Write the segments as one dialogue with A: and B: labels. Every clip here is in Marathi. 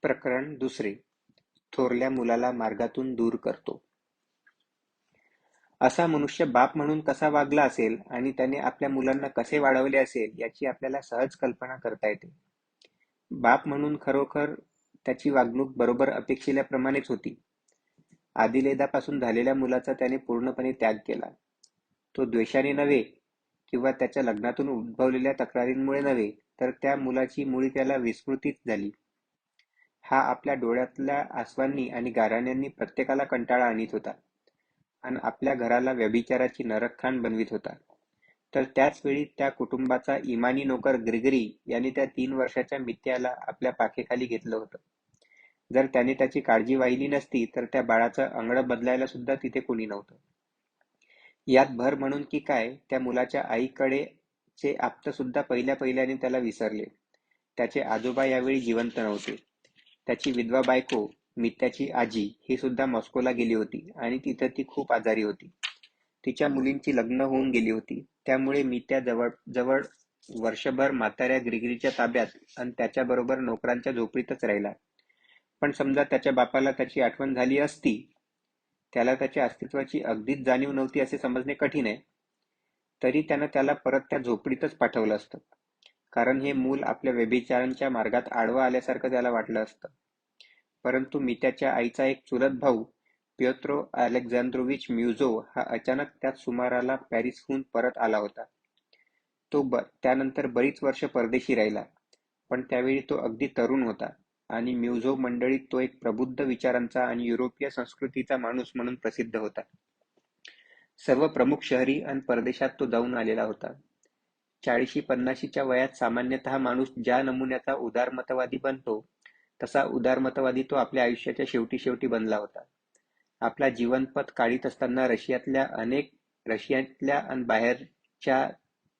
A: प्रकरण दुसरे. थोरल्या मुलाला मार्गातून दूर करतो. असा मनुष्य बाप म्हणून कसा वागला असेल आणि त्याने आपल्या मुलांना कसे वाढवले असेल याची आपल्याला सहज कल्पना करता येते. बाप म्हणून खरोखर त्याची वागणूक बरोबर अपेक्षिल्याप्रमाणेच होती. आदिलेदापासून झालेल्या मुलाचा त्याने पूर्णपणे त्याग केला. तो द्वेषाने नव्हे किंवा त्याच्या लग्नातून उद्भवलेल्या तक्रारींमुळे नव्हे, तर त्या मुलाची मुळी त्याला विस्मृतीच झाली. हा आपल्या डोळ्यातल्या आसवांनी आणि गाऱ्हाण्यांनी प्रत्येकाला कंटाळा आणीत होता आणि आपल्या घराला व्यभिचाराची नरकखान बनवीत होता. तर त्याच वेळी त्या कुटुंबाचा इमानी नोकर ग्रिगरी याने त्या 3 वर्षाच्या मित्याला आपल्या पाखेखाली घेतलं होतं. जर त्याने त्याची काळजी वाहिली नसती तर त्या बाळाचं अंगडं बदलायला सुद्धा तिथे कोणी नव्हतं. यात भर म्हणून की काय, त्या मुलाच्या आईकडेचे आप्त सुद्धा पहिल्याने त्याला विसरले. त्याचे आजोबा यावेळी जिवंत नव्हते. त्याची विधवा बायको, मित्याची आजी, ही सुद्धा मॉस्कोला गेली होती आणि तिथं ती खूप आजारी होती. तिच्या मुलींची लग्न होऊन गेली होती. त्यामुळे मित्या जवळ वर्षभर म्हाताऱ्या ग्रिगरीच्या ताब्यात आणि त्याच्याबरोबर नोकरांच्या झोपडीतच राहिला. पण समजा त्याच्या बापाला त्याची आठवण झाली असती, त्याला त्याच्या अस्तित्वाची अगदीच जाणीव नव्हती असे समजणे कठीण आहे, तरी त्यानं त्याला परत त्या झोपडीतच पाठवलं असतं. कारण हे मूल आपल्या व्यभिचारांच्या मार्गात आडवं आल्यासारखं त्याला वाटलं असतं. परंतु मित्याच्या आईचा एक चुलत भाऊ प्योत्रो अलेक्झांद्रोविच म्युझो हा अचानक त्याच सुमाराला पॅरिसहून परत आला होता. तो त्यानंतर बरीच वर्ष परदेशी राहिला, पण त्यावेळी तो अगदी तरुण होता आणि म्युझो मंडळीत तो एक प्रबुद्ध विचारांचा आणि युरोपीय संस्कृतीचा माणूस म्हणून प्रसिद्ध होता. सर्व प्रमुख शहरी आणि परदेशात तो जाऊन आलेला होता. 40-50च्या वयात सामान्यतः माणूस ज्या नमुन्याचा उदारमतवादी बनतो, तसा उदारमतवादी तो आपल्या आयुष्याच्या शेवटी बनला होता. आपला जीवनपथ काढीत असताना रशियातल्या आणि बाहेरच्या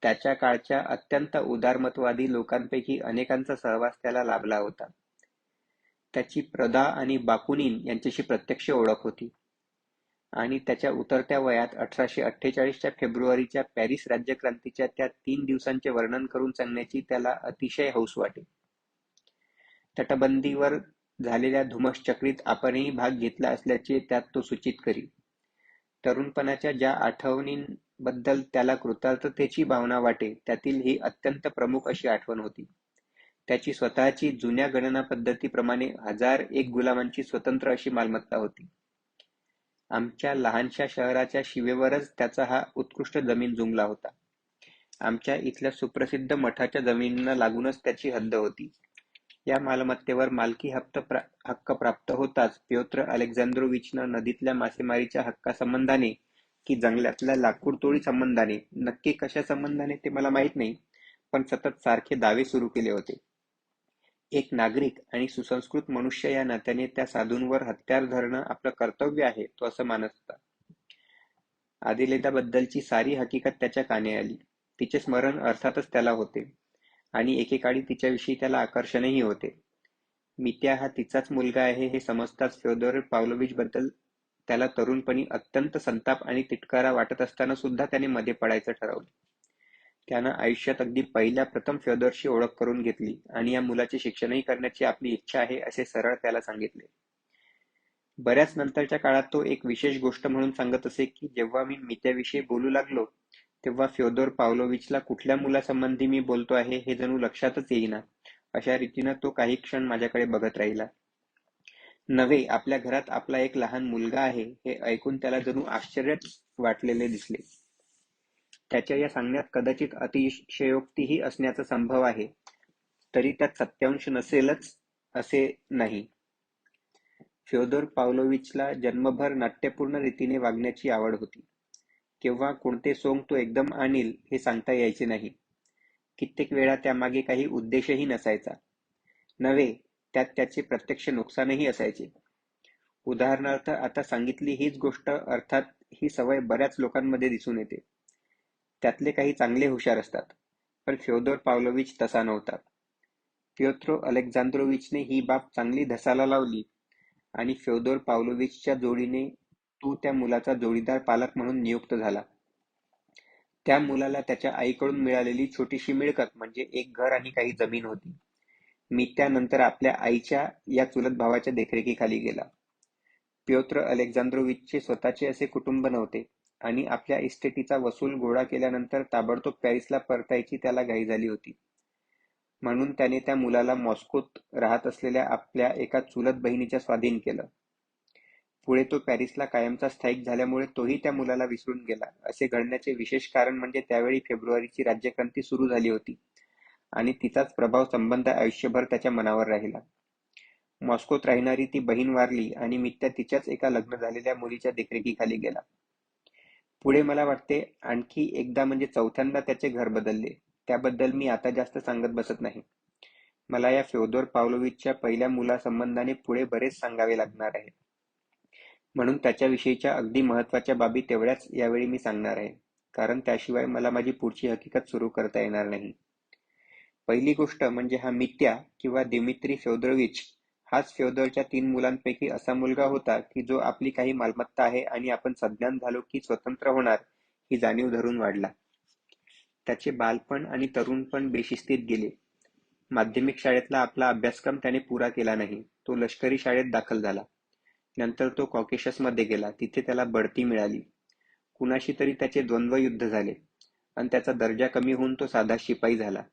A: त्याच्या काळच्या अत्यंत उदारमतवादी लोकांपैकी अनेकांचा सहवास त्याला लाभला होता. त्याची प्रदा आणि बाकुनिन यांच्याशी प्रत्यक्ष ओळख होती आणि त्याच्या उतरत्या वयात 1848च्या फेब्रुवारीच्या पॅरिस राज्यक्रांतीच्या त्या 3 दिवसांचे वर्णन करून सांगण्याची त्याला अतिशय हौस वाटे. तटबंदीवर झालेल्या धुमश्चक्रीत आपणही भाग घेतला असल्याचे त्यात तो सूचित करी. तरुणपणाच्या ज्या आठवणींबद्दल त्याला कृतार्थतेची भावना वाटे, त्यातील ही अत्यंत प्रमुख अशी आठवण होती. त्याची स्वतःची जुन्या गणना पद्धतीप्रमाणे 1001 गुलामांची स्वतंत्र अशी मालमत्ता होती. आमच्या लहानशा शहराच्या शिवेवरच त्याचा हा उत्कृष्ट जमीन जुंमला होता. आमच्या इथल्या सुप्रसिद्ध मठाच्या जमिनींना लागूनच त्याची हद्द होती. या मालमत्तेवर मालकी हक्क प्राप्त होताच प्योत्र अलेक्झांद्रोविचनं नदीतल्या मासेमारीच्या हक्कासंबंधाने की जंगलातल्या लाकूडतोडी संबंधाने, नक्की कशा संबंधाने ते मला माहीत नाही, पण सतत सारखे दावे सुरू केले होते. एक नागरिक आणि सुसंस्कृत मनुष्य या नात्याने त्या साधूंवर हत्यार धरणं आपलं कर्तव्य आहे, तो असं मानत होता. आदिलेदाबद्दलची सारी हकीकत त्याच्या कानी आली. तिचे स्मरण अर्थातच त्याला होते आणि एकेकाळी तिच्याविषयी त्याला आकर्षणही होते. मित्या हा तिचाच मुलगा आहे हे समजताच फ्योदर पाव्लोविच बद्दल त्याला तरुणपणी अत्यंत संताप आणि तिटकारा वाटत असताना सुद्धा त्याने मध्ये पडायचं ठरवलं. त्यानं आयुष्यात अगदी प्रथम फ्योदरशी ओळख करून घेतली आणि या मुलाचे शिक्षणही करण्याची आपली इच्छा आहे असे सरळ त्याला सांगितले. बऱ्याच नंतरच्या काळात तो एक विशेष गोष्ट म्हणून सांगत असे की जेव्हा मी मित्याविषयी बोलू लागलो, तेव्हा फ्योदर पाव्लोविचला कुठल्या मुलासंबंधी मी बोलतो आहे हे जणू लक्षातच येईना. अशा रीतीनं तो काही क्षण माझ्याकडे बघत राहिला. नव्हे, आपल्या घरात आपला एक लहान मुलगा आहे हे ऐकून त्याला जणू आश्चर्यच वाटलेले दिसले. त्याच्या या सांगण्यात कदाचित अतिशयोक्तीही असण्याचा संभव आहे, तरी त्यात सत्यांश नसेलच असे नाही. फ्योदर पाव्लोविचला जन्मभर नाट्यपूर्ण रीतीने वागण्याची आवड होती. केव्हा कोणते सोंग तो एकदम आणील हे सांगता यायचे नाही. कित्येक वेळा त्यामागे काही उद्देशही नसायचा. नव्हे, त्यात त्याचे प्रत्यक्ष नुकसानही असायचे. उदाहरणार्थ आता सांगितली हीच गोष्ट अर्थात ही सवय बऱ्याच लोकांमध्ये दिसून येते. त्यातले काही चांगले हुशार असतात, पण फ्योदर पाव्लोविच तसा नव्हता. प्योत्रो अलेक्झांद्रोविचने ही बाब चांगली धसाला लावली आणि फ्योदर पाव्लोविचच्या जोडीने तो त्या मुलाचा जोडीदार पालक म्हणून नियुक्त झाला. त्या मुलाला त्याच्या आईकडून मिळालेली छोटीशी मिळकत म्हणजे एक घर आणि काही जमीन होती. मी त्यानंतर आपल्या आईच्या या चुलत भावाच्या देखरेखीखाली गेला. प्योत्र अलेक्झांद्रोविचचे स्वतःचे असे कुटुंब नव्हते आणि आपल्या इस्टेटीचा वसूल गोळा केल्यानंतर ताबडतोब पॅरिसला परतायची त्याला घाई झाली होती. म्हणून त्याने त्या मुलाला मॉस्कोत राहत असलेल्या आपल्या एका चुलत बहिणीच्या स्वाधीन केलं. पुढे तो पॅरिसला कायमचा स्थायिक झाल्यामुळे तोही त्या मुलाला विसरून गेला. असे घडण्याचे विशेष कारण म्हणजे त्यावेळी फेब्रुवारीची राज्यक्रांती सुरू झाली होती आणि तिचाच प्रभाव संबंध आयुष्यभर त्याच्या मनावर राहिला. मॉस्कोत राहणारी ती बहीण वारली आणि मित्या तिच्याच एका लग्न झालेल्या मुलीच्या देखरेखीखाली गेला. पुढे मला वाटते आणखी एकदा म्हणजे चौथ्यांदा त्याचे घर बदलले. त्याबद्दल मी आता जास्त सांगत बसत नाही. मला या फ्योदोर पावलोविचच्या पहिल्या मुलासंबंधाने पुढे बरेच सांगावे लागणार आहे. म्हणून त्याच्याविषयीच्या अगदी महत्त्वाच्या बाबी तेवढ्याच यावेळी मी सांगणार आहे, कारण त्याशिवाय मला माझी पुढची हकीकत सुरू करता येणार नाही. पहिली गोष्ट म्हणजे हा मित्या किंवा दिमित्री फ्योदोरोविच हाच फ्योदरच्या 3 मुलांपैकी असा मुलगा होता की जो आपली काही मालमत्ता आहे आणि आपण सज्ञान झालो की स्वतंत्र होणार ही जाणीव धरून वाढला. त्याचे बालपण आणि तरुणपण बेशिस्तीत गेले. माध्यमिक शाळेतला आपला अभ्यासक्रम त्याने पुरा केला नाही. तो लष्करी शाळेत दाखल झाला. नंतर तो कॉकेशसमध्ये गेला. तिथे त्याला बढती मिळाली. कुणाशी तरी त्याचे द्वंद्व युद्ध झाले आणि त्याचा दर्जा कमी होऊन तो साधा शिपाई झाला.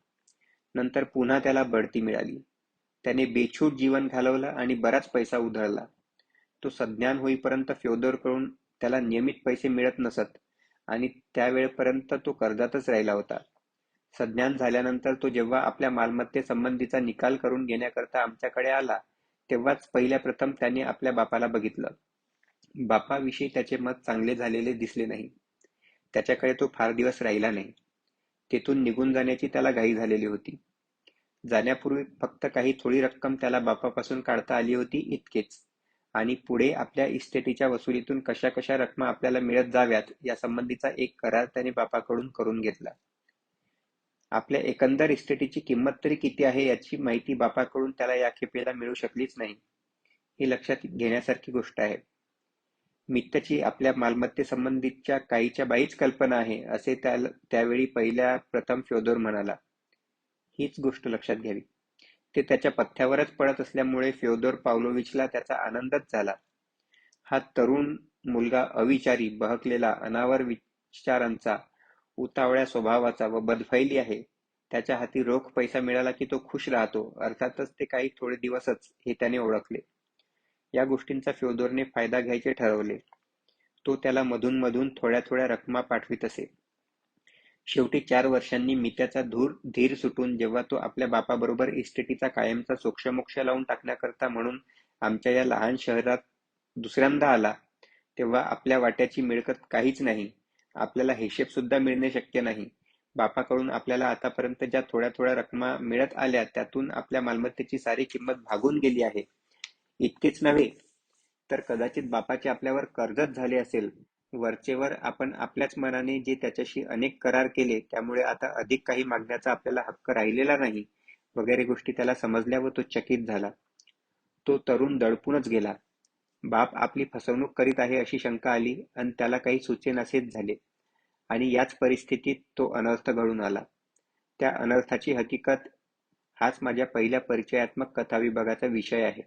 A: नंतर पुन्हा त्याला बढती मिळाली. त्याने बेछूट जीवन घालवलं आणि बराच पैसा उधळला. तो सज्ञान होईपर्यंत फ्योदरकडून त्याला नियमित पैसे मिळत नसत आणि त्यावेळपर्यंत तो कर्जातच राहिला होता. सज्ञान झाल्यानंतर तो जेव्हा आपल्या मालमत्तेसंबंधीचा निकाल करून घेण्याकरता आमच्याकडे आला, तेव्हाच पहिल्या प्रथम त्याने आपल्या बापाला बघितलं. बापाविषयी त्याचे मत चांगले झालेले दिसले नाही. त्याच्याकडे तो फार दिवस राहिला नाही. तेथून निघून जाण्याची त्याला घाई झालेली होती. जाण्यापूर्वी फक्त काही थोडी रक्कम त्याला बापापासून काढता आली होती इतकेच, आणि पुढे आपल्या इस्टेटीच्या वसुलीतून कशा कशा रकमा आपल्याला मिळत जाव्यात यासंबंधीचा एक करार त्याने बापाकडून करून घेतला. आपल्या एकंदर इस्टेटीची किंमत तरी किती आहे याची माहिती बापाकडून त्याला या खेपेला मिळू शकलीच नाही. ही लक्षात घेण्यासारखी गोष्ट आहे. मित्याची आपल्या मालमत्तेसंबंधीच्या काहीच्या बाहीच कल्पना आहे असे त्यावेळी पहिल्या प्रथम फ्योदर म्हणाला. हीच गोष्ट लक्षात घ्यावी. ते त्याच्या पथ्यावरच पडत असल्यामुळे फ्योदर पावलोविचला त्याचा आनंदच झाला. हा तरुण मुलगा अविचारी, बहकलेला, अनावर विचारांचा, उतावळ्या स्वभावाचा व बदफैली आहे. त्याच्या हाती रोख पैसा मिळाला की तो खुश राहतो. अर्थातच ते काही थोडे दिवसच हे त्याने ओळखले. या गोष्टींचा फ्योदरने फायदा घ्यायचे ठरवले. तो त्याला मधून मधून थोड्या थोड्या रकमा पाठवित असे. शेवटी 4 वर्षांनी मित्याचा धीर सुटून जेव्हा तो आपल्या बापाबरोबर इस्टेटीचा कायमचा सोक्षमोक्ष लावून टाकण्याकरता म्हणून आमच्या या लहान शहरात दुसऱ्यांदा आला, तेव्हा आपल्या वाट्याची मिळकत काहीच नाही. आपल्याला हिशेब सुद्धा मिळणे शक्य नाही. बापाकडून आपल्याला आतापर्यंत ज्या थोड्या थोड्या रकमा मिळत आल्या त्यातून आपल्या मालमत्तेची सारी किंमत भागून गेली आहे. इतकेच नव्हे तर कदाचित बापाचे आपल्यावर कर्जच झाले असेल. वरचेवर आपण आपल्याच मनाने जे त्याच्याशी अनेक करार केले त्यामुळे आता अधिक काही मागण्याचा आपल्याला हक्क राहिलेला नाही वगैरे गोष्टी त्याला समजल्या व तो चकित झाला. तो तरुण दडपूनच गेला. बाप आपली फसवणूक करीत आहे अशी शंका आली आणि त्याला काही सुचेनासेच झाले आणि याच परिस्थितीत तो अनर्थ घडून आला. त्या अनर्थाची हकीकत हाच माझ्या पहिल्या परिचयात्मक कथाविभागाचा विषय आहे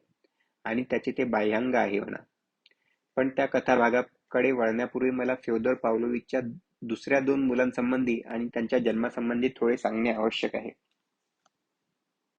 A: आणि त्याचे ते बाह्यांग आहे म्हणा. पण त्या कथाभागाकडे वळण्यापूर्वी मला फ्योदर पावलोविचच्या दुसऱ्या 2 मुलांसंबंधी आणि त्यांच्या जन्मासंबंधी थोडे सांगणे आवश्यक आहे.